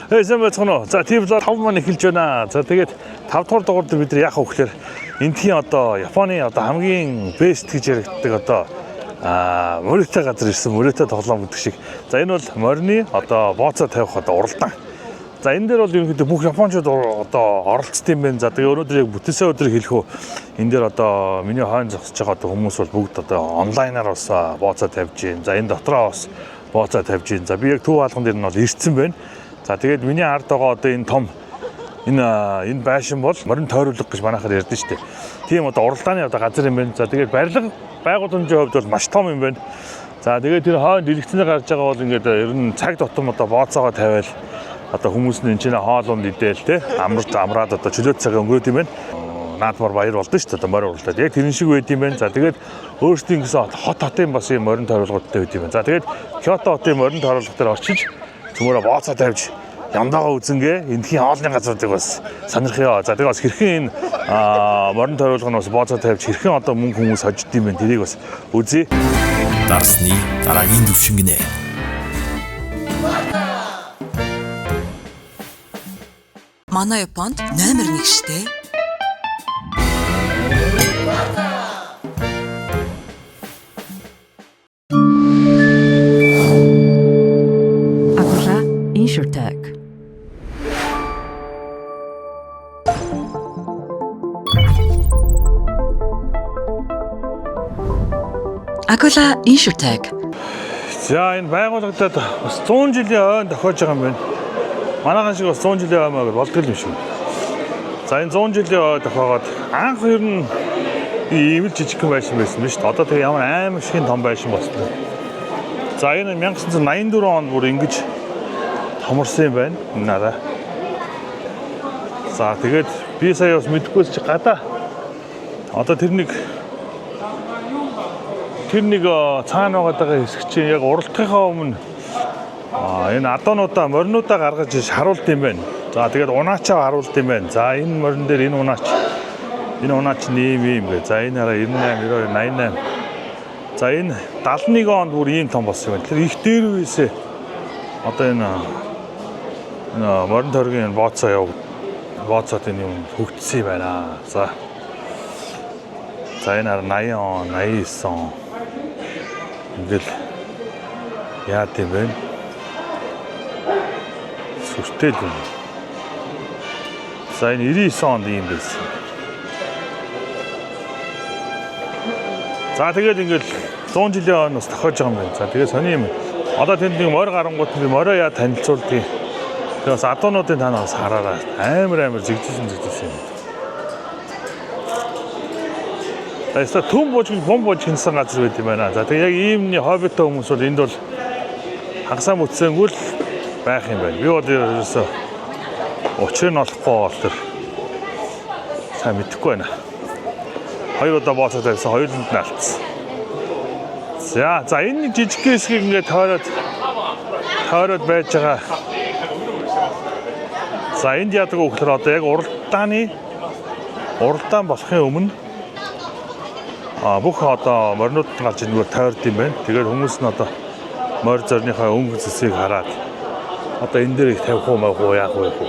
Сайн байцгаана уу. За тийм л 5 маань эхэлж байна. За тэгээд 5 дугаар дугаард бид нар яах вэ гэхээр энтхийн одоо Японы одоо хамгийн бест гэж яригддаг одоо морита газар ирсэн морита тоглоом гэдэг шиг. За энэ бол морины одоо бооцоо тавих одоо уралдаан. За энэ дээр бол ерөнхийдөө бүх японочууд одоо оролцсон юм байна. За тэгээ өнөөдөр яг бүтэнсээ өдрийг хэлэх үү. Энэ дээр одоо миний хойно зогсож байгаа одоо хүмүүс бол бүгд одоо онлайнаар бас бооцоо тавьж байна. За энэ дотроо бас бооцоо тавьж байна. За би яг төв хаалган дээр нь бол ирсэн байна. За тэгээд миний ард байгаа одоо энэ том энэ байшин бол морин тойруулга гэж манайхаар ярьдэн шүү дээ. Тийм одоо уралдааны одоо газар юм байна. За тэгээд барилга байгууламжийн хувьд бол маш том юм байна. За тэгээд тэр хойно дэлгэцнээ гарч байгаа бол ингээд ер нь цаг тутам одоо бооцоогоо тавиал одоо хүмүүс нь энэ чинь хоолунд идээл те амраад одоо чөлөөт цаг өнгөрөөд юм байна. Наадмаар баяр болдсон шүү дээ одоо морин уралдаад. Яг тэрэн шиг байд юм байна. За тэгээд өөрсдийн гэсэн хотын бас юм морин тойруулгуудтай байд юм байна. За тэгээд Кёто хотын морин тойруулга дээр очиж цөмөрө бооцоо тавьж ямдаага үзэнгээ эндхийн хоолны газруудыг бас сонирхъё. За тэгээд бас хэрхэн энэ морин тойруулга нь бас бооцоо тавьж хэрхэн одоо мөнгө хүмүүс хожид юм бэ тэрийг бас үзье. Дарсны дараагийн төвшин гинэ. Манай Японд номер 1 штэ. Agora Insurtech. Акула Insurtech. За энэ байгууллагад бас 100 жилийн ойн тохиож байгаа юм байна. Манайхан шиг бас 100 жилийн оймоор болдгол юм шиг. За энэ 100 жилийн ой тохиогоод анх ер нь ийм л жижигхэн байшин байсан биз дээ. Одоо тэгээ ямар аим шиг том байшин болсноо. За энэ 1984 онд бүр ингэж томорсон юм байна. Надаа. За тэгээд би сая бас мэдхгүйс чи гадаа. Одоо тэр нэг цаана байгаа хэсэг чинь яг уралдахынхаа өмнө энэ адуунуудаа моринуудаа гаргаж харуулт юм байна. За тэгээд унаачаа харуулт юм байна. За энэ морин дээр энэ унаач нэм гэ. За энэ хараа 98 92 88. За энэ 71 онд бүр ийм том болсон юм байна. Тэр их дээр үесээ одоо энэ морин тойргийн бооцоод энэ юм хөгжсөн юм байна. За энэ хараа 80 он 89 он ингээл яа тийм бэ? Сүртэй л юм. За энэ 99 онд ийм байсан. За тэгээд ингээл 100 жилийн ойноос тохиож байгаа юм байна. За тэгээд сони юм. Одоо тэнд нэг морь гарангууд би морио яа танилцуулдгийг. Тэгээд бас адуунуудын танаас хараараа амар зэгжсэн юм. За төм бом бож хинсэн газар байт юм байна. За тэгээд яг иймний хоббитой хүмүүс бол энд бол хагасаа мөцсөнгөл байх юм байна. Би бол ерөөсөө учрыг нь олохгүй бол тэр сайн мэдэхгүй байна. Хоёр удаа бооцоо тавьсан, хоёуланд нь алдсан. За энэ нэг жижиг хэсгийг ингээд тойроод байж байгаа. За энд яадаг вэ гэхээр одоо яг уралдаан болохын өмнө бүх одоо моринууд нь гарч ирнээр тойрд юм байна. Тэгээд хүмүүс нь одоо морь зорныхаа өнгө зэсийг хараад одоо энэ дээр их тавих уу яах вэ гэх.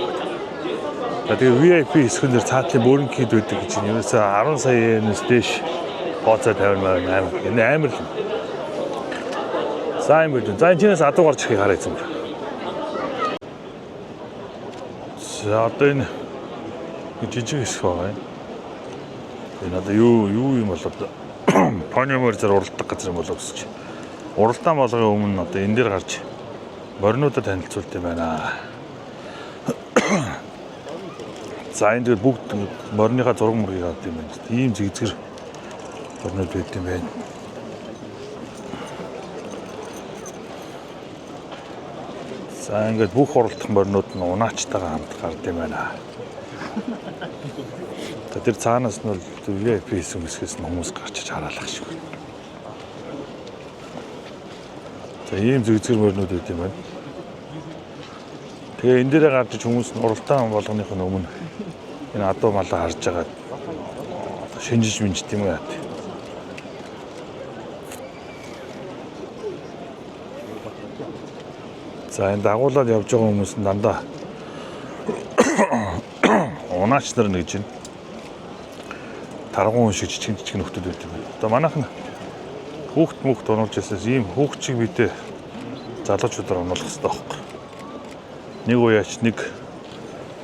Тэгээд VIP хэсгэн дээр цаатлын бөөрнкид байдаг гэж юм. Ерөөсөө 10 сая yen-с дээш бооцоо тавина амар. Энэ амар л. За юм бид. За энэ чинээс адуу гарч ирхийг хараа юм. За одоо энэ жижиг хэсэг байна. Энэ одоо юу юм болоод Понемор зэрэг уралдах газар юм болоо гэж. Уралдаан болгоны өмнө одоо энэ дээр гарч моринуудад танилцуулт юм байна. За энэ дээр бүгд мориныхаа зураг мөргийг авд юм байна. Ийм зэгзгэр моринууд байд юм байна. За ингээд бүх уралдах моринууд нь унаачтайгаа хамт гард юм байна. Тэр цаанаас нь бол VIP хэсгээс нь хүмүүс гарчиж хараалах шиг. За ийм зэгзгэр моринууд байд юм байна. Тэгээ энэ дээрээ гарч хүмүүс нь уралдаан болгоных нь өмнө энэ адуу малаа харж байгаа шинжиж минжт юм яа. За энэ дагуулад явж байгаа хүмүүс нь дандаа Унаач нар нэг чинь таргуун шиг жижиг нөхдүүд байт юм. Одоо манайхан хүүхд онуулж ясаас ийм хүүхд чиг бидээ залуучуудаар онуулах хэрэгтэй байхгүй. Нэг уяач нэг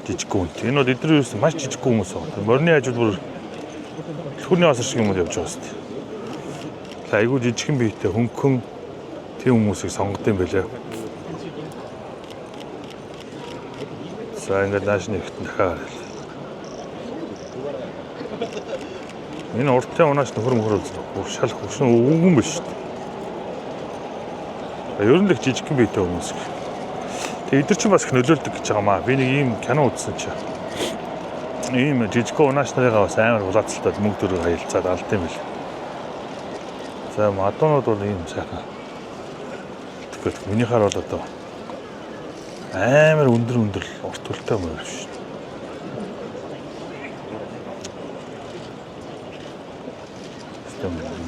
жижиг хүн. Энэ бол эдгээр юусэн маш жижиг хүмүүс байна. Морины хажууд бүр хөрний асар шиг юм явж байгаа шүү дээ. Айгуу жижигхэн биетэй хөнгөн тийм хүмүүсийг сонгод юм байлаа. За ингээд нааш нэгт дахиад. Энэ уртын унаач нөхөр мөхөр шал хөшин өвгөн биш шүү дээ. Ер нь л жижигхэн биетэй хүмүүс. Тэгээ эдгээр чинь бас их нөлөөлдөг гэж байгаа маа. Би нэг ийм кино үзсэн чинь. Ийм жижигхэн унаач нарыгаа бас амар улаацалтай мөнгө төрөөр хаялцаад алд юм бэл. За мадуунууд бол ийм сайхан. Тэгэхээр минийхаар бол одоо амар өндөр урт төлтэй мөр шүү.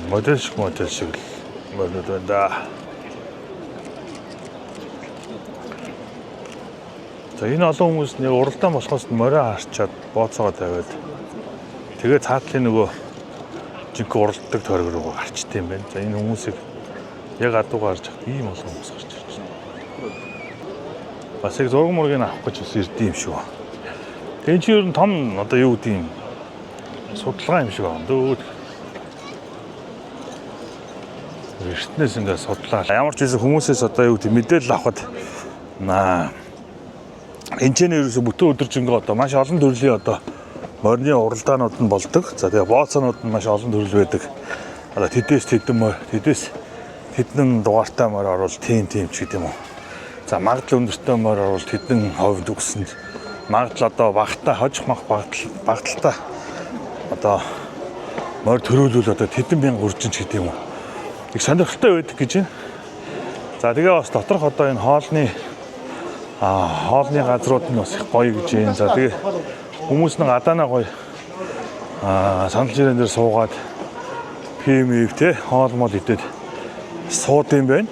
Модель шиг л мөрнөд байна да. За энэ олон хүмүүс нэг уралдаан болохоос морио харчаад бооцоогоо тавиад тэгээ цаатлын нөгөө жиг уралдаг тойрог руу гарчт юм байна. За энэ хүмүүсийг яг адуугаар харж хат ийм олон хүмүүс гарч ирж байна. Бас яг зураг мургийг авах гэж бас ирдэм юм шүү. Тэн чи ер нь том одоо юу гэдэг юм судалгаа юм шиг байна. Дөө эртнээс ингээд судлаа. Ямар ч байсан хүмүүсээс одоо юу гэдэг мэдээлэл авахд энэчнээ ерөөсө бүтэн өдөржингөө одоо маш олон төрлийн одоо морины уралдаанууд нь болдог. За тэгээ бооцоонууд нь маш олон төрөл байдаг. Одоо тэдээс тэдэн дугаартай морь оруулалт тийм ч гэдэг юм уу. За магадлал өндөртэй морь оруулалт тэдэн хувьд өгсөнд магадлал одоо багтаа хожих мах багталтаа одоо морь төрүүлвэл одоо тэдэн мянга үржин ч гэдэг юм уу. Их сонирхолтой байдаг гэж байна. За тэгээ бас доторх одоо энэ хоолны газрууд нь бас их гоё гэж байна. За тэгээ хүмүүс нэг адаанаа гоё санал жирэн дээр суугаад ПМ те хоол мол идээд сууд юм байна.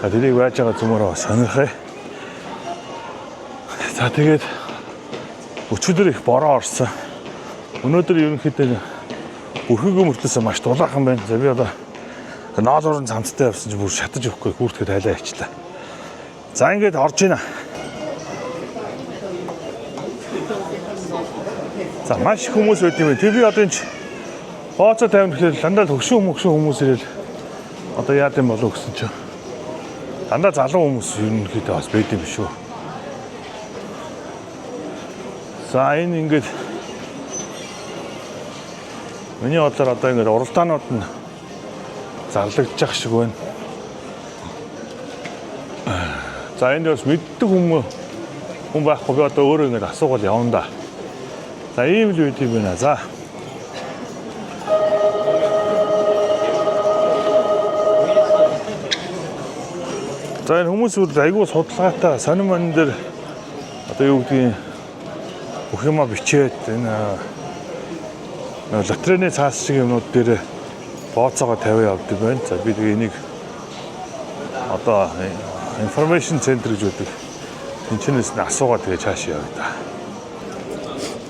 За тэрийг байж байгаа зүмөрөө сонирхъя. За тэгээд өчигдөр их бороо орсон. Өнөөдөр ерөнхийдөө бүрхэг мөртлөөс маш дулаахан байна. За би одоо ноолорын цамцтай явсан чинь бүр шатаж өгөхгүй хүүртгэд хайлаа явчлаа. За ингээд орж ийна. За маш их хүмүүс байт юм байна. Тэр би одоо энэ бооцоо тавина гэхээр дандаа хөгшин хүмүүс ирэл одоо яад юм болов гэсэн чинь дандаа залуу хүмүүс ерөнхийдөө бас байд юм биш үү. За энэ ингээд миний бодлоор одоо ингээд уралдаанууд нь зарлагдчих шиг байна. За энэ бас мэддэг хүн байхгүй би одоо өөрөө ингэж асуугаад явна да. За ийм л үед юм байна. За. За энэ хүмүүс айгүй судалгаатай сонин мөн дээр одоо юу гэдгийг бүх юма бичээд энэ лотерейны цаас шиг юмнууд дээр бооцоогоо тавиа явдаг байна. За би тэгээ энийг одоо информашн центр гэж үүдэг. Энэчнээс нь асуугаад тэгээ цааш явъя да.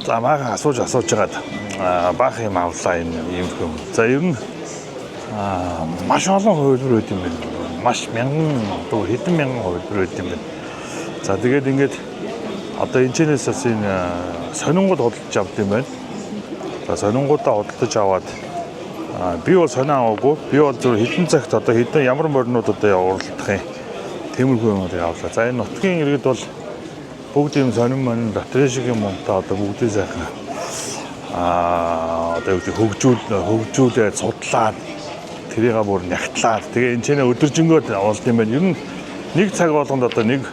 За мага асууж жагаад баах юм авлаа юм юм. За ер нь маш олон хувилбар байт юм байна. Маш хэдэн мянган хувилбар байт юм байна. За тэгээд ингээд одоо энэчнээс бас энэ сонингууд худалдаж авд юм байна. За сонингуудаа худалдаж аваад би бол сонио аваагүй. Би бол зөв хэдэн цагт одоо хэдэн ямар моринууд одоо уралдах юм. Тиймэрхүү юмыг явуулаа. За энэ нутгийн иргэд бол бүгд юм сонин мөн лотерей шиг юм та одоо бүгдээ сайхан одоо юу гэдэг хөгжүүлээд судлаад тэрийг бүр нягтлаад тэгээ энэ ч нэ өдөржингөө болд юм байна. Ер нь нэг цаг болгонд одоо нэг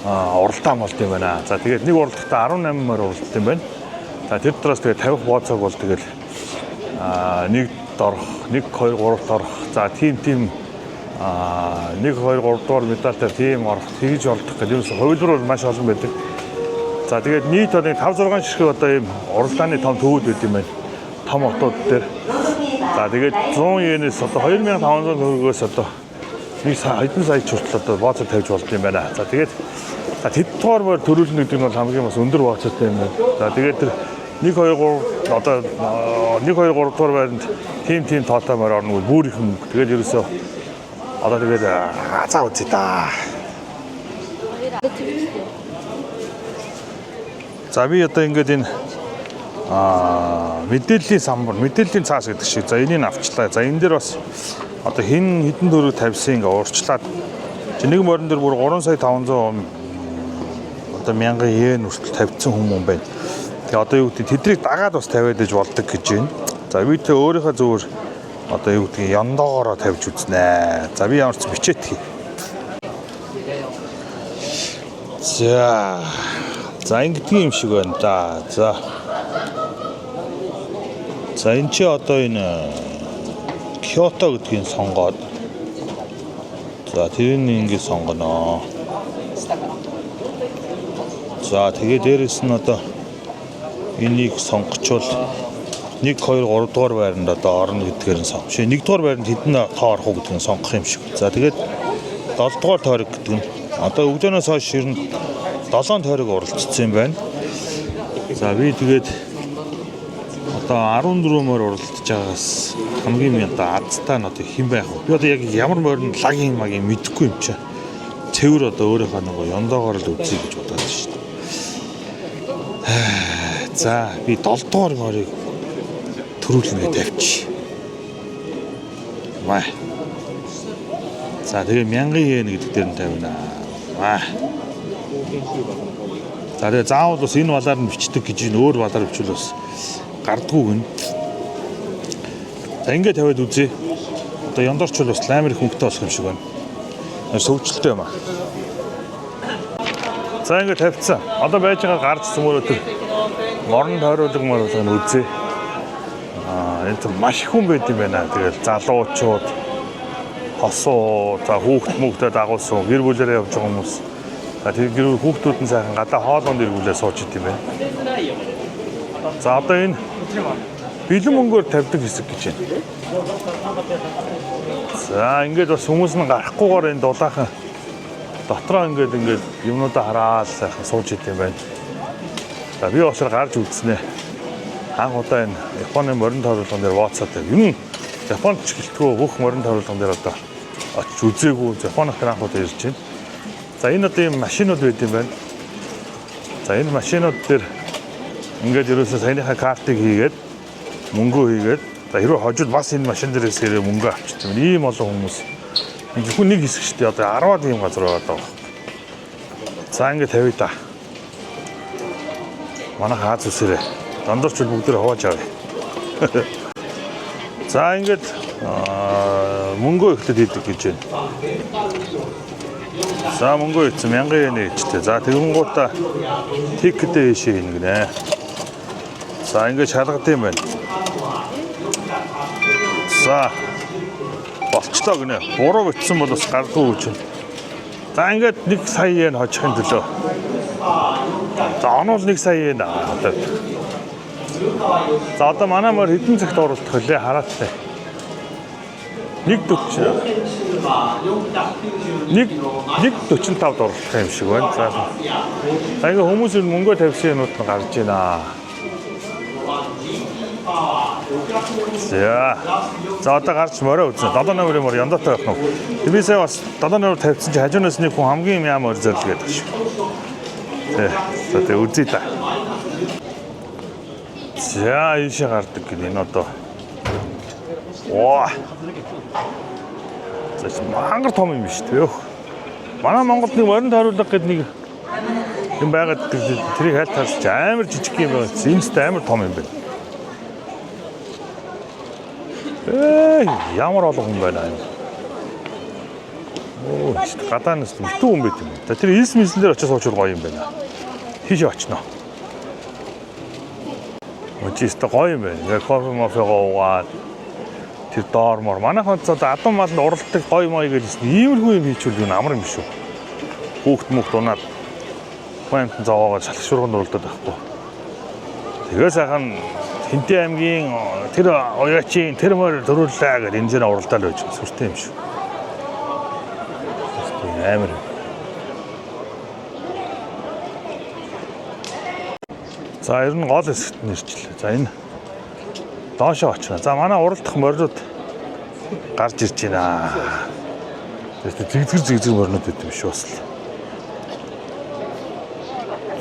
уралдаан болд юм байна. За тэгээд нэг уралдахдаа 18 морь уралдсан юм байна. За тэр доороос тэгээ 50 бооцоог бол тэгэл нэг дорох, 1 2 3 дорох. За тийм 1 2 3 дугаар медальтай тийм орох, тэгж олдох гэдэг юм. Хувилбар бол маш олон байдаг. За тэгээд нийт одоо 5 6 ширхэг одоо ийм уралдааны том төвүүд байт юм байна. Том хотууд дээр. За тэгээд 100 йенээс одоо 2500 төгрөгөөс одоо нэг хэдэн сая ч хүртэл одоо бооцоо тавьж болд юм байна. За тэгээд За тэдгээр мөр төрүүлнэ гэдэг нь бол хамгийн бас өндөр багцаатай юм байна. За тэгээд тэр 1 2 3 одоо 1 2 3 дугаар байранд тим тоотой мөр орно бүр их юм. Тэгээд ерөөсөө одоо тэгээд цаа үзье да. За би одоо ингээд энэ мэдээллийн самбар, мэдээллийн цаас гэдэг шиг. За энийг авчлаа. За энэ дээр бас одоо хэдэн төгрөг тавьсан ингээ уурчлаад нэг морин дээр бүр 3 сая 500 одоо 1000 йен хүртэл тавьсан хүмүүс байна. Тэгээ одоо юу гэдэг тэдрийг дагаад бас тавиад иж болдог гэж байна. За би тэ өөрийнхөө зөвөр одоо юу гэдэг яндоогоороо тавьж үзнэ. За би ямар ч бичээд хий. За ингэдэг юм шиг байна да. За энэ чи одоо энэ Киото гэдгийг сонгоод за тэрийг ингэ сонгоно. За тэгээ дээрэс нь одоо энийг сонгочвол 1 2 3 дугаар байранд одоо орно гэдгээр нь сонгох. Шээ 1 дугаар байранд хэдэн тоо орох уу гэдгийг сонгох юм шиг. За тэгээд 7 дугаар тойрог гэдэг нь одоо өглөөнөөс хойш ер нь 7 тойрог уралцсан юм байна. За би тэгээд одоо 14 морь уралдаж байгаагаас хамгийн одоо азтай нь одоо хэн байх вэ? Би одоо яг ямар морин лагийн магийн мэдэхгүй юм чи. Цэвэр одоо өөрийнхөө нэг яндоогоор л үзье гэж бодоод байна шүү дээ. За би 7 дугаар морийг төрүүлнэ тавьчих. Ваа. За тэгээ 1000 йен гэдэг дээр нь тавина. Ваа. За тэгээ заавал бас энэ балаар нь бичдэг гэж энэ өөр балаар бичвэл бас гардггүй гэн. За ингэ тавиад үзье. Одоо яндорч бол бас амар их хөнгөтэй болох юм шиг байна. Сөвчлөлтэй юм аа. За ингэ тавьчихсан. Одоо байж байгаа гарч цөмөрөө тэр морон тойруулга нь үзье. Энд маш их хүн байд юм байна. Тэгэл залуучууд, хосуу, за хүүхд дагуулсан, гэр бүлээрээ явж байгаа хүмүүс. За тэр гэр хүүхдүүд нь сайхан гадаа хоолоонд иргүүлээ сууж идэм байна. За одоо энэ бэлэн мөнгөөр тавьдаг хэсэг гэж байна. За ингээд бас хүмүүс нь гарахгүйгээр энэ дулаахан дотроо ингээд юмнуудаа хараад сайхан сууж идэм байна. За би очоор гарч үзснэ. Анх удаа энэ Японы морин тойруулган дээр вооцоод юм Японд ч гэлтгөө бүх морин тойруулган дээр одоо очиж үзээгүй Японы анх удаа ирж байна. За энэ одоо юм машинууд байд юм байна. За энэ машинууд дээр ингээд ерөөсөө саяныхаа картыг хийгээд мөнгөө хийгээд за хэрвээ хожил бас энэ машин дээрээс хэрэг мөнгө авчиж юм. Ийм олон хүмүүс. Зөвхөн нэг хэсэг шүү дээ. Одоо 10-аад ийм газар байгаа даа. За ингээд тавья да. Манай хаац үсэрээ. Дандорч бүгдээр хувааж авъя. За ингээд мөнгөө ихлэд хийдэг гэж байна. За мөнгөө ийцэн 1000 йен ээжтэй. За тэгэнгүүтээ тикетээ хийшээ хийнэ гинэ. За ингээд шалгад юм байна. За болчлоо гинэ. Буруу бичсэн бол бас гардгүй гэж байна. За ингээд 1 сая йен хожихын төлөө. За онол 1 сая йен одоо. За одоо манай мөр хэдэн цагт оруулах вэ? Хараатай. 1:40. 1:45-д оруулах юм шиг байна. За ингээ хүмүүс мөнгө тавьсан юмуд нь гарч байна. За одоо гарч мороо үзнэ. 7 номерын мөр яндаатай байх нь. Би сая бас 7 номер тавьсан чи хажуунаас нэг хүн хамгийн ямар зорилт гэдэг шүү. За тэгээ үзье та. За ийшээ гардаг гин энэ одоо. Оо. За мангар том юм биш үү? Манай Монголд нэг морин тойруулга гэдэг нэг юм байгаад тэрийг хайлт харж амар жижиг юм байна. Зинстэй амар том юм байна. Ямар олон хүн байна юм. Оо, гадаанаас бүтэн хүн байт юм. За тэр илс мэлсэн дээр очиж суучвал гоё юм байна. Тийш очно. Өчигдөө гоё юм байна. Яг кофе уугаад тэр доормор манайхан одоо адуу малд уралдаг гоё мой гэж иймэрхүү юм хийчихвэл юу амар юм биш үү. Хүүхд мөхд унаад пант зовоогоо шалгшуурганд уралдаад байхгүй. Тэгээ сайхан Хинтээ аймгийн тэр оёочийн тэр мөр төрүүлээ гэж энэ зэн уралдаал байж сүртэй юм шүү. Амар. За ер нь гол хэсэгт нь ирчлээ. За энэ доошоо очно. За манай уралдах моринууд гарч ирж байна. Тэгээд зигзэг моринууд гэдэг юм шүү бас л.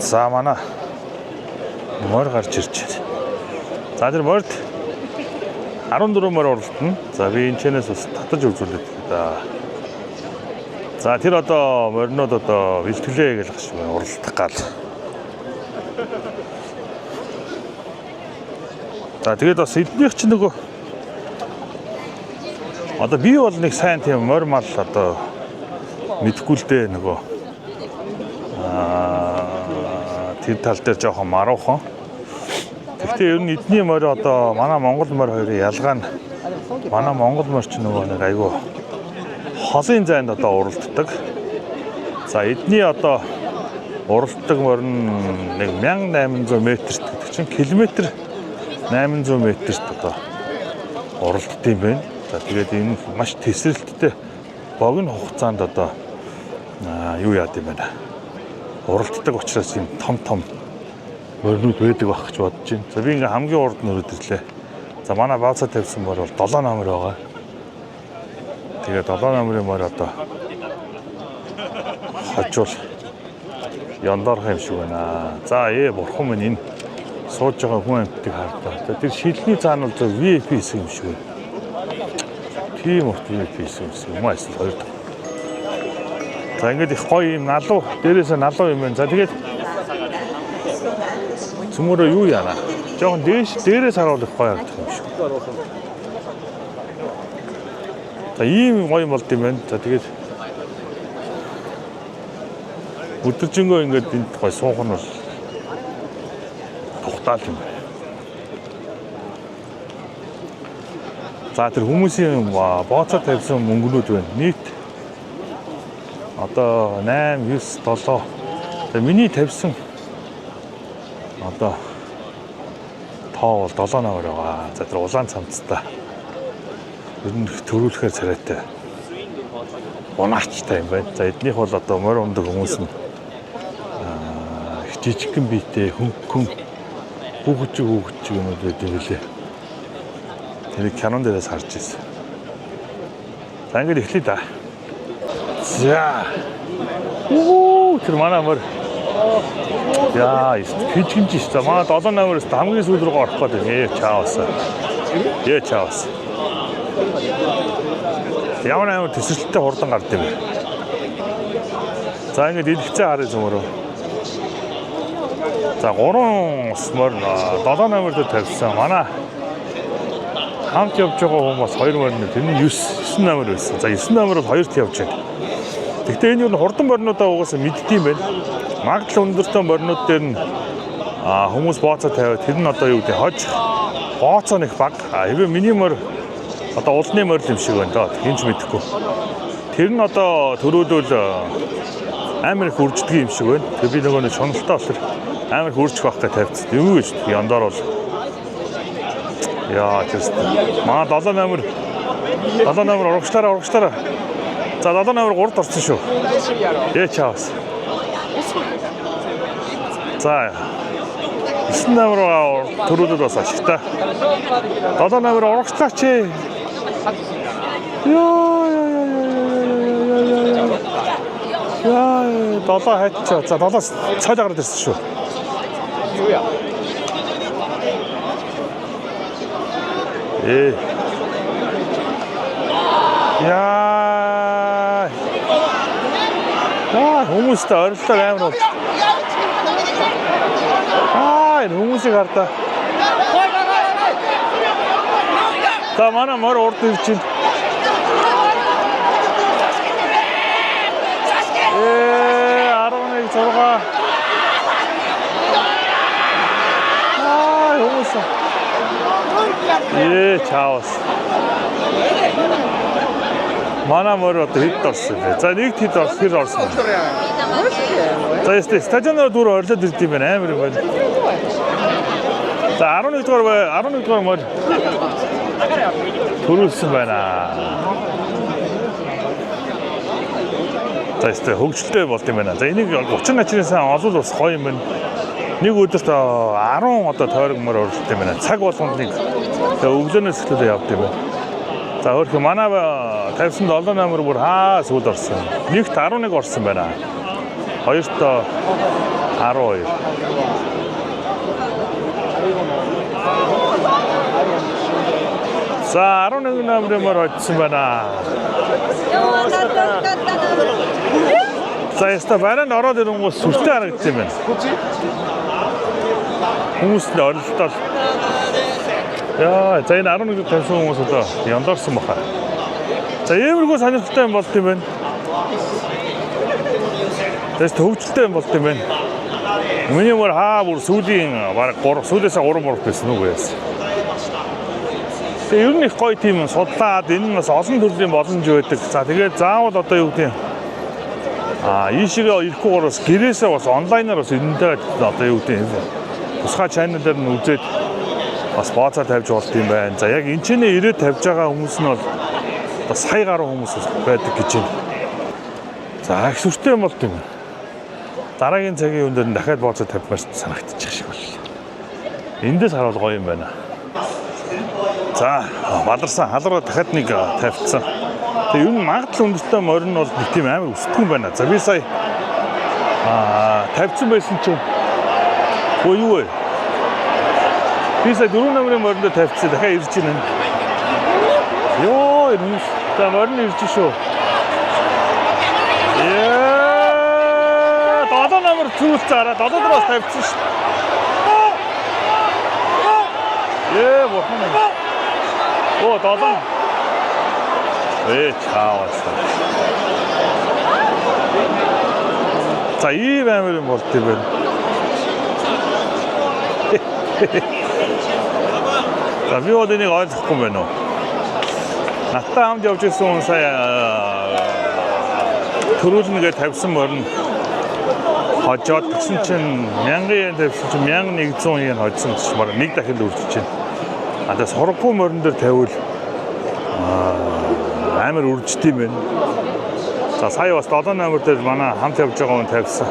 За манай морь гарч ирж байна. За тэр морьд 14 морь уралдана. За би энэ чэнэс бас татаж үзүүлээд да. За тэр одоо моринууд одоо бэлтгэлээ гэж багш уралдах гал. За тэгээд бас эднийх чинь нөгөө одоо би бол нэг сайн тийм морь мал одоо мэдгүй л дээ нөгөө тэр тал дээр жоохон маруухан. Гэхдээ ер нь эдний морь одоо манай Монгол морь хоёрын ялгаа нь манай Монгол морь ч нөгөө нэг айгүй холын зайд одоо уралддаг. За эдний одоо уралддаг морь нь нэг 1800 метрт гэдэг чинь километр 800 метрт одоо уралддаг юм байна. За тэгээд энэ маш тесрэлттэй богино хугацаанд одоо юу яад юм байна. Уралддаг учраас энэ том моринууд байдаг байх гэж бодож байна. За би ингээм хамгийн урд нь өрөөдөрлээ. За манай баацаа тавьсан морь бол 7 номер байгаа. Тэгээд 7 номерын морь одоо хожуул яндаарх юм шиг байна. За бурхан минь энэ сууж байгаа хүн амьтдыг хардаа. За тэр шилний цаана бол зөв VIP хэсэг юм шиг байна. Тийм урт VIP хэсэг юм аа эсвэл хоёр дахь. За ингээд их гоё юм налуу дээрээсээ налуу юм байна. За тэгээд цөмөрөө юу яана? Жохон дээрээс харуулах гоё харагдах юм шиг. За ийм гоё юм болд юм байна. За тэгээд өдөржингөө ингээд энд гоё суух нь бол тухтаал юм байна. За тэр хүмүүсийн бооцоо тавьсан мөнгнүүд байна. Нийт одоо 8, 9, 7. Тэгээ миний тавьсан одоо тоо бол 7 номер байгаа. За тэр улаан цамцтай. Ер нь төрүүлэхээр царайтай. Унаачтай юм байна. За эднийх бол одоо морь ундаг хүмүүс нь их жижигхэн биетэй хөнгөн хүүхэж юмуд байдаг юм лээ. Тэрийг кинон дээрээс харж ирсэн. За ингээд эхлэе да. За. Тэр манай морь. Яа, хижгэнж шүү. Манай 7 номероос хамгийн сүүл рүү орох гэдэг. Чаавас. Ямар амар төсөлттэй хурдан гард юм бэ. За ингээд идэгцээ харъя зөмөрөө. За 3 морь 7 номер дээр тавьсан. Манай хамт явж байгаа хүмүүс 2 морь нь тэр нь 9 номер байсан. За 9 номер бол 2-т явж байна. Гэхдээ энэ юу хурдан моринуудаа угаасаа мэддэм байна. Магадлал өндөртэй моринууд дээр нь хүмүүс бооцоо тавиад тэр нь одоо юу гэдэг хож бооцоо нэг баг. Хэвээ миний морь одоо улны морь юм шиг байна доо. Хинч мэдэхгүй. Тэр нь одоо төрүүлвэл амар их үрждэг юм шиг байна. Тэгээ би нөгөө нэг шуналтай болохоор амар их үржих байх гэж тавьчихсан. Юу гэж яндар бол яа тест. Маа 7 номер урагшлаараа. За 7 номер 3-д орсон шүү. Чаавас. За 9 номер төрүүлэл бас ашигтай. 7 номер урагшлаач. Яа 7 хайчаа. За 7-аас цааш гараад ирсэн шүү. Юу яа. Хүмүүстэй орилтоор амар бол. Энэ хүмүүсийг хардаа. За манай морь урд ирж байна. 11-6. Хүмүүс. Чаавас. Манай морь одоо хэд орсон бэ? За нэг хэд орсон. За ястэ стадионоор дүүр орлоод ирд юм байна. Амар юм байна. За 11 дугаар морь төрүүлсэн байна. За ястэ хөгжилтэй болд юм байна. За энийг 30 начрын сан олвол бас гоё юм байна. Нэг өдөрт 10 одоо тойрогмор уралдсан юм байна. Цаг болгонд нэг өглөөнөөс эхлээд явд юм байна. За өөрхөн манай тавьсан 7 номер бүр сүүл орсон. Нэгт 11 орсон байна. Хоёрт 12. За 11 номер очсон байна. За яста баранд ороод ирэнгүүт сүртэй харагдсан юм байна. Хүмүүс нь оролдол. Яа, за энэ 11 тавьсан хүмүүс одоо яндорсон баха. За иймэрхүү сонирхолтой юм болт юм байна. Тэс төвчлөлтэй юм болт юм байна. Миний бүр бүр сүүлийн бараг 3 мурах байсан уу яасан. Тэгээ ер нь их гоё тийм судлаад энэ бас олон төрлийн боломж байдаг. За тэгээд заавал одоо юу гэдэг ийшээ ирэхгүйгээс гэрээсээ бас онлайнаар бас энэтэй одоо юу гэдэг тусгай чанал дээр нь үзээд бас бооцоо тавьж болт юм байна. За яг энэ ч нэ ирээд тавьж байгаа хүмүүс нь бол бас сая гаруй хүмүүс байдаг гэж байна. За их сүртэй юм болт юм. Дараагийн цагийн өндөр нь дахиад бооцоо тавьмаар санагдчих шиг боллоо. Эндээс харуул гоё юм байна. За бадарсан халуураа дахиад нэг тавьчихсан. Тэгээ ер нь магадлал өндөртэй морин бол нэг тийм амар өсдөг юм байна. За би сая тавьсан байсан чинь юу вэ? Би сая 4 номерын моринд тавьчихсан. Дахиад ирж байна. Йоо, энэ та морин ирж шүү. Яа, 7 номер цүүл цаараа 7 дроос тавьчихсан шүү. Ээ, бохон. Оо, 7. Чааваа. За ийм амар юм болт юм байна. За би одоо нэг ойлгохгүй юм байна уу? Наттай хамт явж ирсэн хүн сая төрүүлнэгээ тавьсан морин хожоод гэсэн чинь 1000 yen тавьсан чинь 1100 yen хоцсон гэж баг нэг дахин үрдэж байна. Одоо сургуу морин дээр тавиул амар үржиж тийм байна. За сая бас 7 номер дээр манай хамт явж байгаа хүн тавьсан.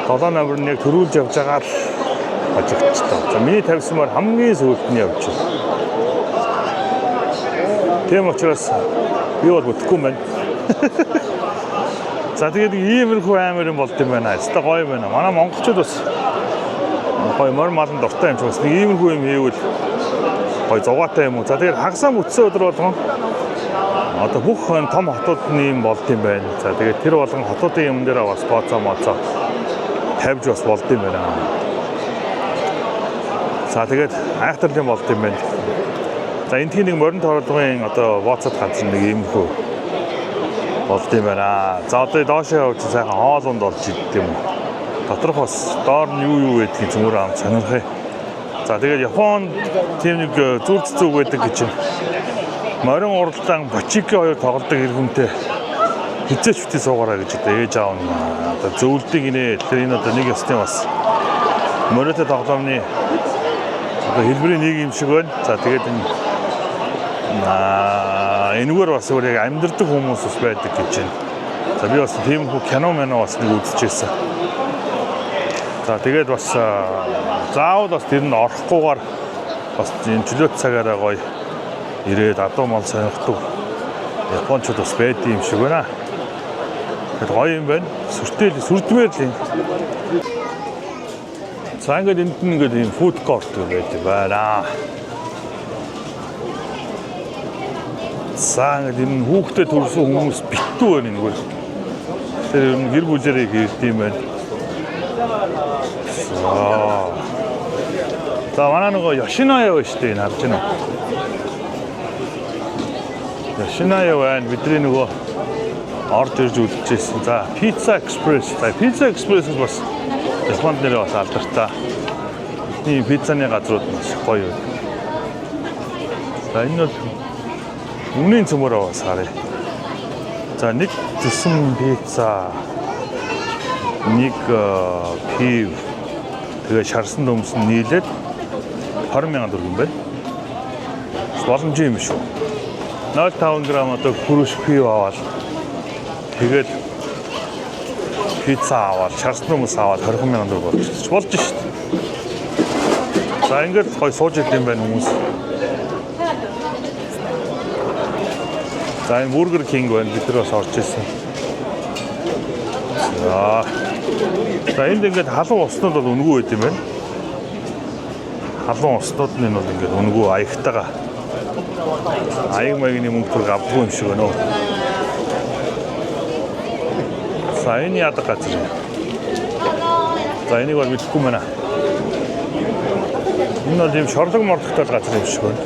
7 номер нь яг төрүүлж явж байгаа л хожигдчихлоо. За миний тавьсан мөр хамгийн сүүлд нь явж байна. Тийм учраас би бол бүтэхгүй юм байна. За тэгээд иймэрхүү амар юм болд юм байна. Өстой гоё юм байна. Манай монголчууд бас гоё мор малын дуртай юм шиг бас нэг иймэрхүү юм хийвэл гоё зугаатай юм уу. За тэгээд хагасаа бүтсэн өдөр болгон одоо бүх том хотуудны юм болд юм байна. За тэгээд тэр болгон хотуудын юм дээр бас бооцоо тавьж бас болд юм байна. За тэгээд айхтар юм болд юм байна. За энэ тийм нэг морин тоолгын одоо бооцоод газар нэг юм хөө болд юм байна. За одоо доошоо явж сайхан хоолунд болж идэх юм. Доторх бас доор нь юу байдгийг зүгээр ам сонирхъя. За тэгээд Японд тийм нэг зүг байдаг гэж байна. Морин уралдаан Бочики хоёр тоглодог иргэнтэй хизээч бити суугаараа гэж одоо ээж аав нь одоо зөвлөдөг инээ. Тэр энэ одоо нэг ёсны бас моритой тоглоомны одоо хэлбэрийн нэг юм шиг байна. За тэгээд энэгээр бас өөр яг амьдардаг хүмүүс бас байдаг гэж байна. За би бас тийм хүү кино бас нэг үзчихсэн. За тэгээд бас заавал бас тэр нь орохгүйгээр бас энэ чөлөөт цагаараа гоё ирээд адуу мал сонирхдаг японочууд бас байдаг юм шиг байна. Тэгэхээр гоё юм байна. Сүрдмээр л юм. За ингээд энд нь ингээд юм фуд корт байдаг байна. За ингээд энэ хүүхдэд төрсөн хүмүүс битүү байна нэггүй. Тэр гэр бүлэрээ хийдэг юм байна. За манай нөгөө Yoshinoya байна шүү дээ энэ харж байна уу? Yoshinoya байна. Бидний нөгөө орж ирж үлдчихсэн. За Pizza Express. За Pizza Express бас Японд нэрээ бас алдартай. Тийм пиццаны газрууд бас гоё юу. За энэ бол үнийн цөмөрөө бас харъя. За нэг төсөн пицца, нэг пив, тэгээ шарсан дөмс нь нийлээд 20,000 төгрөг юм байна. Боломжтой юм шүү. 0.5 г одоо хүрш пив аваад тэгээд пицца аваад шарсан дөмс аваад 20,000 төгрөг болж шүү дээ. За ингээд гой сууж ирд юм байна хүмүүс. За энэ Burger King байна. Бид нар бас орж ирсэн. За энд ингээд халуун уснууд бол үнэгүй байт юм байна. Халуун уснууд нь бол ингээд үнэгүй аягтайгаа. Аяг маягийн мөнгө авдгүй юм шиг байна уу. За энэ яадаг газар юм. За энийг бол мэдэхгүй байна. Энэ бол ийм шорлог мордогтой газар юм шиг байна.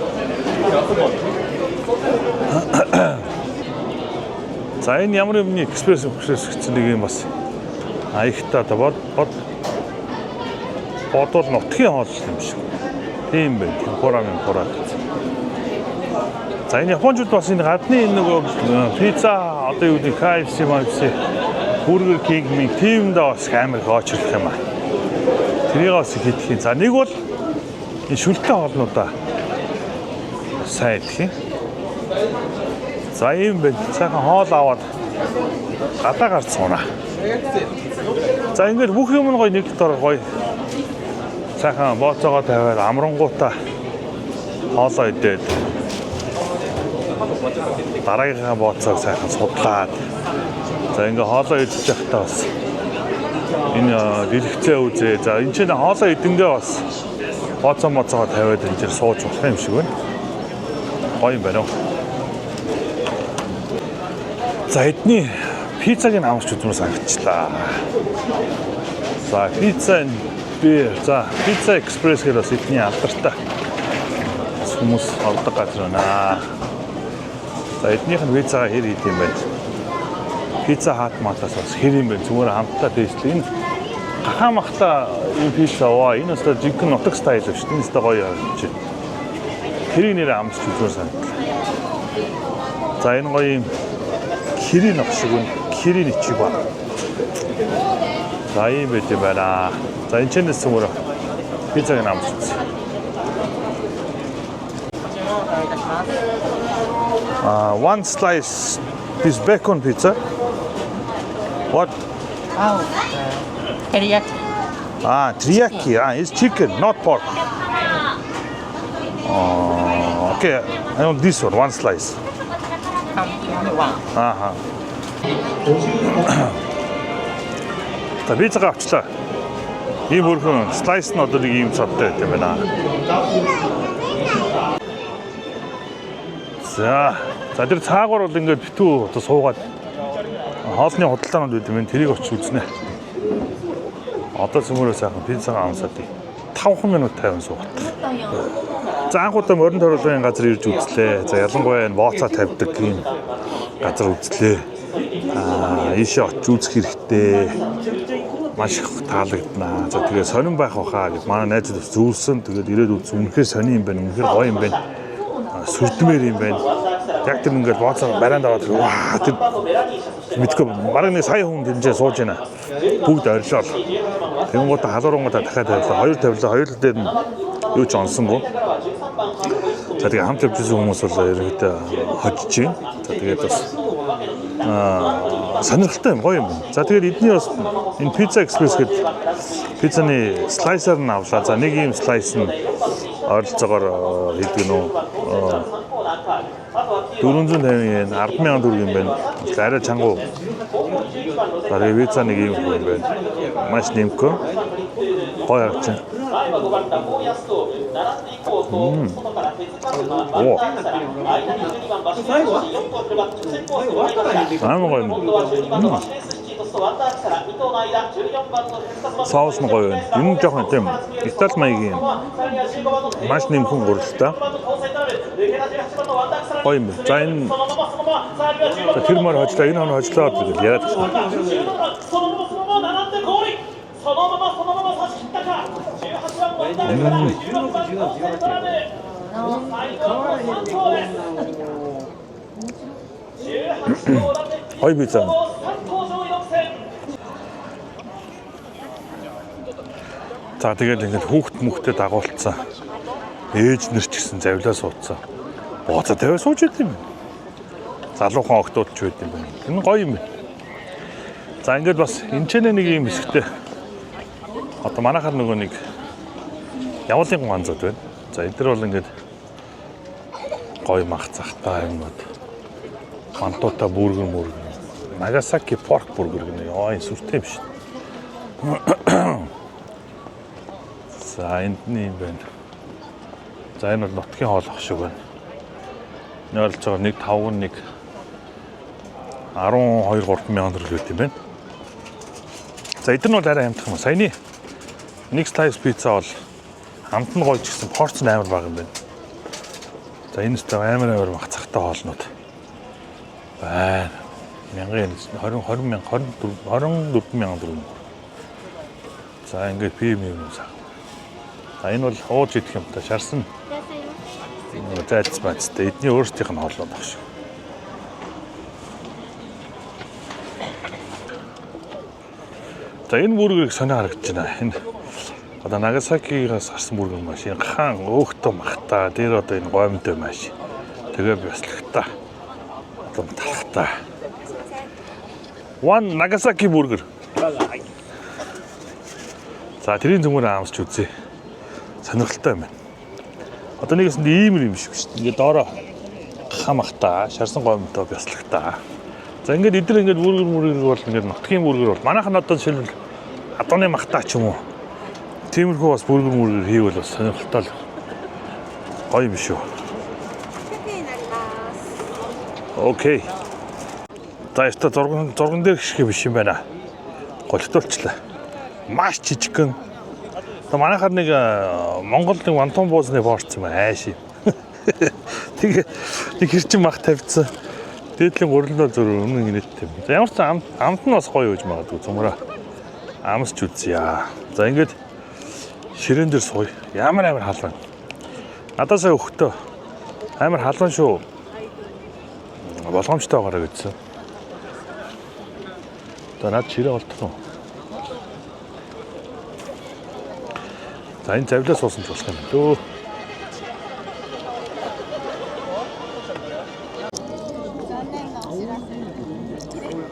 За энэ ямар юмны экспресс гэсэн нэг юм бас аягтай одоо бодвол нутгийн хоол юм шиг. Тийм байх. Темпура. За энэ японочууд бас энэ гадны энэ нөгөө пицца одоо юу гэдэг KFC, Burger King тиймдээ бас амар гоочрлох юм аа. Тэрийг бас хийх юм. За нэг бол энэ шүлтэй хоолнуудаа сайн идэх юм. За ийм байна. Сайхан хоол аваад гадаа гарч сууна. За ингээд бүх юм нь гоё нэг дор гоё. Сайхан бооцоогоо тавиад амрангуудаа хоолоо идээд дараагийнхаа бооцоог сайхан судлаад за ингээ хоолоо идэж байхдаа бас энэ дэлгэцээ үзээ. За энэ ч хоолоо идэндээ бас бооцоогоо тавиад энэ чинь сууж болох юм шиг байна. Гоё юм байна уу? За эдний пиццаг нь авч үзмээр санагчлаа. За пицца би за Pizza Express гэдэг бас эдний алдартай хүмүүс ордог газар байна. За эднийх нь пиццагаа хэр хийх юм бэ? Pizza Hut матаас бас хэр юм бэ? Зүгээр хамтдаа тестлээ. Энэ гахамхта энэ пицца энэ өстө жинхэнэ нутаг стайл шүү дээ. Энэ өстө гоё явж байна. Тэрийг нэрээ амсч үзмээр санагдлаа. За энэ гоё юм кирийн огшиг нь кирийн ичиба. За ийм байт юм байна. За энэ ч нэс зүгээр пиццаг нь амсч үзье. One slice this bacon pizza. What? Oh, teriyaki. Teriyaki. It's chicken, not pork. Okay, I want this one slice. Only one. За пиццага авчлаа. Ийм бүрхэн слайс нь одоо нэг ийм цадтай байт юм байна. За тэр цаагаар бол ингээд битүү одоо суугаад хоолны худалдаанууд байт юм. Тэрийг очиж үзнэ. Одоо цөмөрөө сайхан пиццага амсаад 5 минут 50 суугаад. За анхудаа морин торлогын газар ирж үзлээ. За ялангуяа энэ бооцоо тавьдаг ийм газар үзлээ. Ийшээ очиж үзэх хэрэгтэй. Маш их таалагдана. За тэгээ сонирн байх баха гэж манай найзууд зөвлөсөн. Тэгээд ирээд үз үнэхээр сонир юм байна. Үнэхээр гоё юм байна. Сүрдмээр юм байна. Яг тэр ингээд бооцоо бараанд аваад ваа тэр мэдгүй бараг нэг сая хүн тэнцээ сууж байна. Бүгд орилол. Тэнгуудаа халуурангуудаа дахиад тавилаа. Хоёр тавилаа. Хоёр л дээр нь юу ч онсонгүй. За тэгээ хамт явжсэн хүмүүс бол ерөөдөө хожиж байна. За тэгээд бас сонирхолтой юм, гоё юм. За тэгээд эдний бас энэ Pizza Express гэдэг пиццаны слайсер нь авлаа. За нэг ийм слайс нь ойролцоогоор хийдэг нөө 450 yen, 10,000 төгрөг юм байна. Арай чангу. За тэгээд пицца нэг ийм юм байна. Маш нэмхөө. Гоё харагч. Соус нь гоё байна. Энэ жоохон тийм Итали маягийн маш нэмхэн гуралтай. Гоё юм. За энэ тэр мөр хожлоо, энэ хоног хожлоо гэж яриад Ой пицца. За тэгээд ингээд хүүхд мөхтэй дагуулсан. Ээж нэр ч гэсэн завлаа суудсан. Бооцоо тавиа сууж идэв юм. Залуухан октод ч байд юм байна. Энэ гоё юм байна. За ингээд бас энэ ч нэг юм хэсэгтэй. Одоо манайхаар нөгөө нэг явуулын ганцуд байна. За эдгээр бол ингээд гоё мах захтай юмнууд. Мантуута бургер. Нагасаки порк бургер гэнэ. Яа энэ сүртэй юм шиг. За энд нь юм байна. За энэ бол нутгийн хоол ах шиг байна. Нөөлж байгаа нэг 5-1 12-3 мянган төгрөг гэдэг юм байна. За эдгээр нь бол арай амтх юм. Саяны нэг slice pizza бол хамт нь гоё ч гэсэн порц нь амар бага юм байна. За энэ өстө амар мах цагтай хоолнууд байна. 24 мянган төгрөг. За ингээд пим юм саа. За энэ бол ууж идэх юм та шарсан. Зайлц бацтай эдний өөрсдийнх нь хоолнууд баг шүү. За энэ бүргийг сонио харагдаж байна. Энэ одоо Нагасакигаас гарсан бүрэг маш энэ хаан өөхтөө махта дээр одоо энэ гомдой маш. Тэгээ бяслагта. Одоо талхта. One Nagasaki burger. За тэрийн зүмээр аамсч үзье. Сонирхолтой юм байна. Одоо нэгэсэнд ийм юм шиг шүү дээ. Ингээд доороо хамахта, шарсан гомдой бяслагта. За ингээд эдгээр ингээд бүрэг бол ингээд нутгийн бүргэр бол манайх нь одоо жишээлбэл адууны махтаа ч юм уу. Тиймэрхүү бас бүргэр хийвэл бас сонирхолтой гоё юм шүү. Окей. За яста зурган дээр гიშгэ биш юм байна. Голтуулчлаа. Маш жижигхэн. Одоо манайхаар нэг Монгол нэг вантон буусны борцсон байна. Айш юм. Тэгээ нэг хэрчэн мах тавьчихсан. Дээдлийн гурилдаа зөөр өмнө инээдтэй юм. За ямар ч амт нь бас гоё үж магадгүй цумраа. Амсч үзье. За ингээд ширээн дээр сууя. Ямар халуун. Надад сая өгтөө амар халуун шүү. Болгоомжтой байгаараа гэдсэн. За над чирээ болтгоо. За энэ завлаа суусан ч болох юм дөө.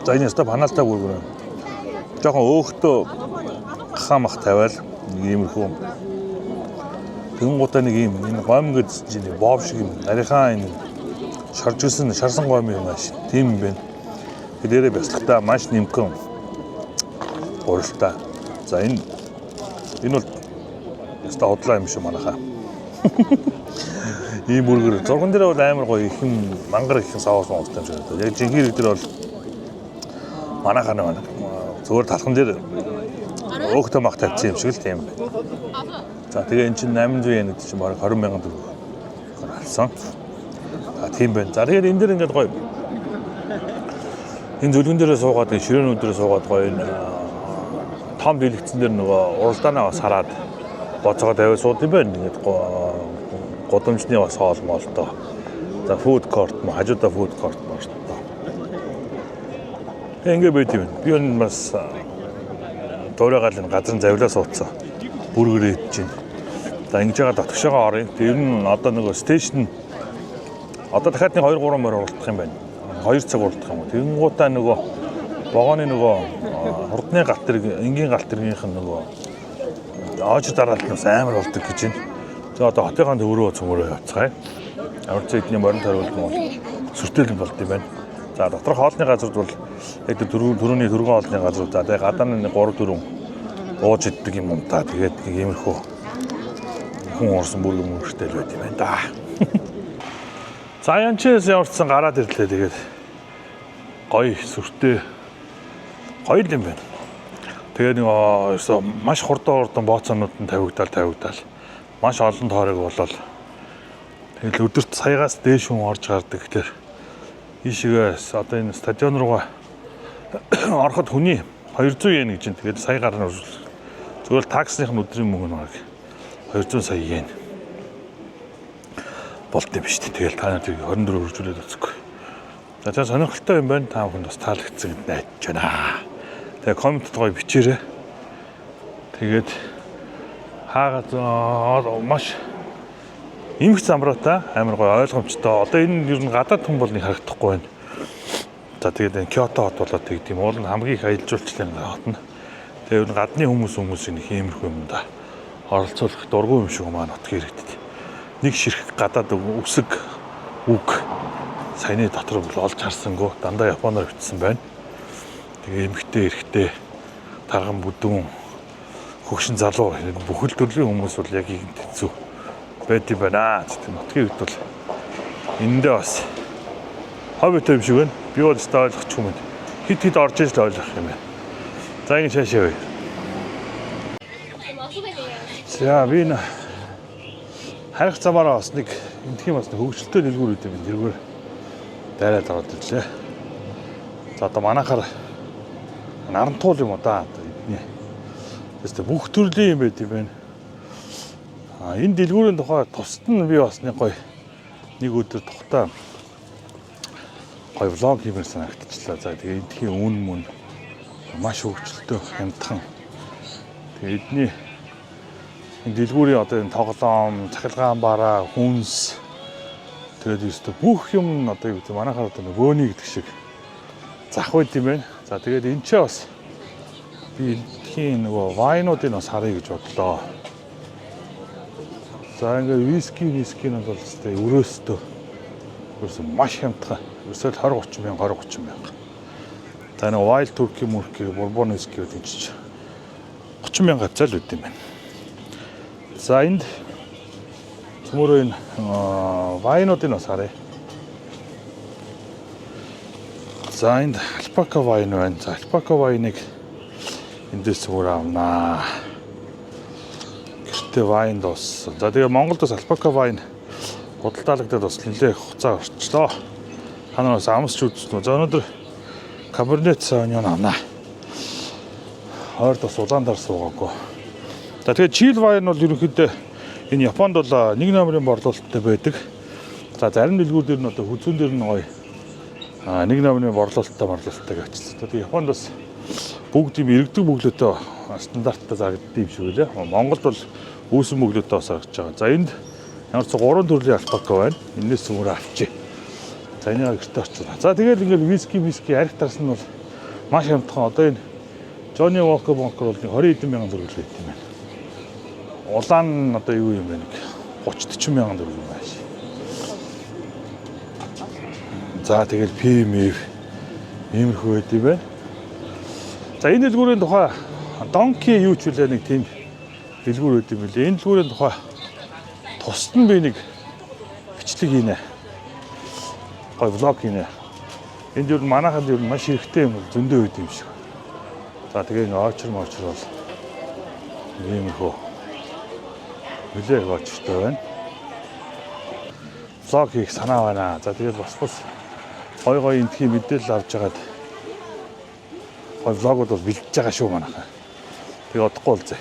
За энэ өстө ханаалтай бүргэр. Жохон өөхтөө хамах тавиал нэг иймэрхүү. Тэнгуудаа нэг ийм энэ гом гэж нэг бов шиг юм. Нарийнхаа энэ шаржсэн шарсан гом юм ааш. Тийм юм байна. Дээрээ бяцлагтаа маш нимкэн гурилтай. За энэ бол яста хотлоо юм шүү манайхаа. Ийм бүргэр зурган дээр бол амар гоё их юм мангар их саваас монголтой юм шиг байна. Яг жинхэнэ дээр бол манайхаа нэг зөвөр талхан дээр өөхтөө мах тавьсан юм шиг л тийм. За тэгээ эн чинь 800 yen гэдэг чинь бараг 20 мянган төгрөг алсан. За тийм байна. За тэгээд энэ дэр ингээд гоё энэ зүлгэн дээрээ суугаад ширээнүүд дээрээ суугаад гоё энэ том дэлгэцэн дээр нөгөө уралдаанаа бас хараад боцоогоо тавиад сууд юм байна. Ингээд годомжны бас хоол моолтой. За food court мо хажуудаа food court маа шүү дээ. Ингээ байд юм. Би энэ бас дуурайгаал энэ газрын завлаа суудсан. Бүргэр идэж байна. За ингэж байгаа дотгошоогоо орё. Тэр нь одоо нөгөө стейшн одоо дахиад нэг 2-3 морь уралдах юм байна. 2 цаг уралдах юм. Тэнгуудаа нөгөө вагоны нөгөө хурдны галт тэрэг энгийн галт тэргийнх нь нөгөө оож дараалтнаас амар болдог гэж байна. За одоо хотынхаа төврөө цөмөрөө явцгаая. Ямар ч эдний морин тойролт нь сүртэл болд юм байна. За доторх хоолны газрууд бол яг түрүүний түргэн хоолны газрууд за тэгээ гадааны 3-4 ууж иддэг юм уу та. Тэгээд нэг иймэрхүү хүн орсон бүргэн мөрөгтэй л байт юм байна да. За янчээс явуулсан гараад ирлээ тэгээд гоё сүртэй гоё юм байна. Тэгээд нэг маш хурдан бооцоонууд нь тавигдаал маш олон тоорыг болол тэгэл өдөрт саягаас дээш хүн орж гардаг. Тэгэхээр ийшээс одоо энэ стадион руугаа ороход хүний 200 yen гэж байна. Тэгээд сая гарна зүгээр таксных нь өдрийн мөнгө нь баг 200 сая yen болт юм биш. Тэгэл та нарыг 24 үржүүлээд өцөхгүй. За тэгээ сонирхолтой юм байна. Та бүхэнд бас таалагдсан гэж найдаж байна. Тэгээ комментд гоё бичээрэй. Тэгээд хаагаад маш имх замруутай амар гоё ойлгомжтой. Одоо энэ ер нь гадаад хүн бол нэг харагдахгүй байна. За тэгээд энэ Кёто хот болоод тэгдэм уул нь хамгийн их аялал жуулчлалын хот нь. Тэгээ ер нь гадны хүмүүс нэг иймэрхүү юм да. оролцуулах дургүй юм шиг маань отго ирээдтэй. Нэг ширхэг гадаад үсэг үг саяны дотор бол олж харсангүй дандаа японоор бичсэн байна. Тэгээ эмхтэй эрэхтэй тарган бүдүүн хөгшин залуу бүхэл төрлийн хүмүүс бол яг ийм хэцүү байд юм байна. Тийм отгийн үед бол эндээ бас хоббит юм шиг байна. Би бол ч ойлгох юм. Хит орж иж л ойлгох юм байна. За ингэ шаашаа бай. За би н харих замаараа бас нэг энтхийн бас хөвгчлөлтөө дэлгүүр үүд юм. Тэргээр дайраад ороод ирлээ. За одоо манайхаар наран туул юм уу да. Тэстэ бүх төрлийн юм байт юм байна. Энэ дэлгүүрийн тухай тусад нь би бас нэг гоё нэг өдөр тухтаа гоё влог хиймээр санагдчихлаа. За тэгээ энтхийн үн мөн маш хөвгчлөлтөө хямдхан. Тэгээ эдний энэ дэлгүүрийн одоо энэ тоглоом, цахилгаан бараа, хүнс тэгээд өстө бүх юм одоо юу гэдэг манайхаар одоо нөгөөний гэдэг шиг зах байд юм байна. За тэгээд энэ ч бас би энтхийн нөгөө вайнуудыг бас харъя гэж бодлоо. За ингээ виски нь бол өстэй өрөөстөө ерөөсөн маш хямдхан. Ерөөсөө 20-30 мянга. За нэг wild turkey мөркий бурбон виски гэдэг чинь 30 мянга цал үт юм байна. За энд цөмөрөө энэ вайнуудыг бас харъя. За энд альпака вайн байна. За альпака вайныг эндээс өөр авнаа. Гэртээ вайн дууссан. За тэгээ Монголд бас альпака вайн худалдаалагдаад бас нэлээд хугацаа орчлоо. Ханаас амсч үзсэн. За өнөөдөр Cabernet Sauvignon авнаа. Хойд бас улаандар суугаагүй. За тэгээ чил вайн бол ерөнхийдөө энэ Японд бол нэг номерын борлуулалттай байдаг. За зарим дэлгүүр дээр нь одоо хүзүүн дээр нь гоё нэг номерын борлуулалттай авчихсан. Тэгээ Японд бас бүгд юм иргэдэг бөглөөтэй стандарттай зарагддаг юм шиг үлээ. Монголд бол үүсэн бөглөөтэй бас зарагдж байгаа. За энд ямар ч 3 төрлийн альпака байна. Энээс зүгээр авчи. За энийг гэртээ очиулаа. За тэгээд ингээд виски арх тарс нь бол маш хямдхан. Одоо энэ Johnny Walker бол 20 эдэн мянган төгрөг л байт юм байна. Улаан одоо юу юм бэ? 30-40 мянган төгрөг юм байна. За тэгэл PM иймэрхүү байд юм байна. За энэ дэлгүүрийн тухай Donkey юу ч үлээ нэг тийм дэлгүүр байд юм билээ. Энэ дэлгүүрийн тухай тусад нь би нэг бичлэг хийнэ. Гой влог хийнэ. Энд юу манайхад юу маш хэрэгтэй юм зөндөө байд юм шиг. За тэгээ нэг очор бол иймэрхүү нэлээд очтой байна. Влог хийх санаа байна. За тэгээд бас гой энтхийн мэдээлэл авч жагаад гой влогууд бол бэлдэж байгаа шүү манайхаа. Тэгээ удахгүй уулзъя.